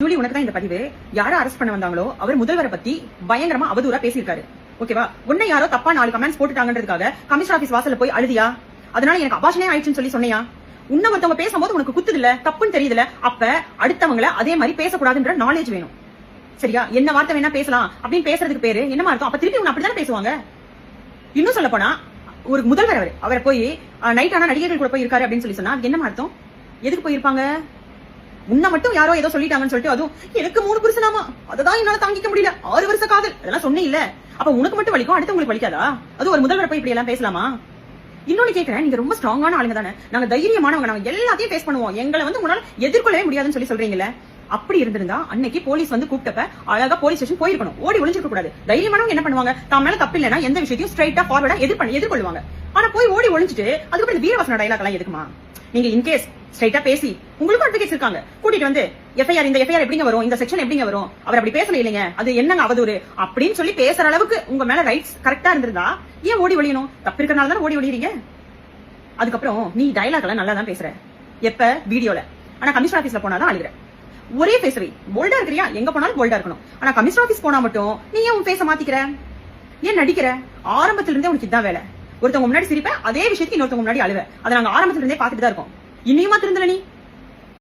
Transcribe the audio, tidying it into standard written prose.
Julie, உனக்கு தான் இந்த பதிவு. யாரை அரெஸ்ட் பண்ண வந்தாங்களோ அவர் முதல்வரை பத்தி பயங்கரமா அவதூறா பேசியிருக்காரு. ஓகேவா? உன்னை யாரோ தப்பா 4 கமெண்ட்ஸ் போட்டுட்டாங்கன்றதுக்காக கமிஷனர் ஆபீஸ் வாசல்ல போய் அழுதியா? அதனால எனக்கு அபாஷனே ஆயிடுச்சுன்னு சொல்லி சொன்னியா? உன்ன ஒருத்தவங்க பேசும்போது உனக்கு குத்துது இல்ல, தப்புன்னு தெரியுதுல, அப்ப அடுத்தவங்களை அதே மாதிரி பேசக்கூடாதுன்ற நாலேஜ் வேணும். சரியா? என்ன வார்த்தை வேணா பேசலாம் அப்படின்னு பேசுறதுக்கு பேரு என்னமா அர்த்தம்? அப்ப திருப்பி உன்னை அப்படித்தானே பேசுவாங்க. இன்னும் சொல்ல போனா ஒரு முதல்வர் அவரை போய் நைட் ஆனா நடிகர்கள் கூட போய் இருக்காரு அப்படின்னு சொல்லி சொன்னா என்னமா அர்த்தம்? எதுக்கு போயிருப்பாங்க? உன்னை மட்டும் யாரோ ஏதோ சொல்லிட்டாங்கன்னு சொல்லிட்டு அதுவும் எனக்கு 3 புருஷனாமா, அததான் என்னால தாங்கிக்க முடியல, 6 வருஷ காதல், அதெல்லாம் சொன்னே இல்ல. அப்ப உனக்கு மட்டும் வலிக்கும், அடுத்து உங்களுக்கு வலிக்காதா? அது ஒரு முதல்வர் போய் இப்படி எல்லாம் பேசலாமா? இன்னொன்னு கேக்குறேன், நீங்க ரொம்ப ஸ்ட்ராங்கான ஆளுங்க தானே, நாங்க தைரியமானவங்க, நாங்க எல்லாத்தையும் ஃபேஸ் பண்ணுவோம், எங்களை உங்களால எதிர்கொள்ளவே முடியாதுன்னு சொல்லி சொல்றீங்கல்ல. அப்படி இருந்திருந்தா அன்னைக்கு போலீஸ் கூப்பிட்டப்ப அழகா போலீஸ் ஸ்டேஷன் போயிருக்கணும், ஓடி ஒளிஞ்சிருக்க கூடாது. தைரியமானவங்க என்ன பண்ணுவாங்க? தான் மேல தப்பு இல்லைன்னா எந்த விஷயத்தையும் ஸ்ட்ரைட்டா ஃபார்வர்டா எதிர்கொள்வாங்க. ஆனா போய் ஓடி ஒளிஞ்சிட்டு அதுக்கப்புறம் வீரவாசன டைலாக் எல்லாம் எதுக்குமா? நீங்க இன்கேஸ் ஸ்ட்ரைட்டா பேசி உங்களுக்கு அட்வொகேட்ஸ் இருக்காங்க, கூட்டிட்டு வந்து எஃப்ஐஆர் இந்த எஃப்ஐஆர் எப்படிங்க வரும், இந்த செக்ஷன் எப்படிங்க வரும், அவர் அப்படி பேசல இல்லைங்க, அது என்னங்க அவதூறு அப்படின்னு சொல்லி பேசுற அளவுக்கு உங்க மேல ரைட்ஸ் கரெக்டா இருந்திருந்தா ஏன் ஓடி ஒளியணும்? தப்பு இருக்கறனால தான் ஓடி ஒளியறீங்க. அதுக்கப்புறம் நீ டைலாக் எல்லாம் நல்லா தான் பேசுற, எப்ப வீடியோல, ஆனா கமிஷனர் ஆபீஸ்ல போனாதான் அழுகுற. ஒரே பேசுறீ, போல்டா இருக்கிறியா, எங்க போனாலும் போல்டா இருக்கணும். ஆனா கமிஷனர் ஆபீஸ் போனா மட்டும் நீ ஏன் உன் பேச மாத்திக்கிற? ஏன் நடிக்கிற? ஆரம்பத்துல இருந்தே உனக்கு இதான் வேலை. ஒருத்தவங்க முன்னாடி சிரிப்ப, அதே விஷயத்துக்கு இன்னொருத்தவங்க முன்னாடி அழுவ. அதை நாங்க ஆரம்பத்துல இருந்தே பாத்துட்டு தான் இருக்கோம். இன்னையுமா திருந்தல நீ?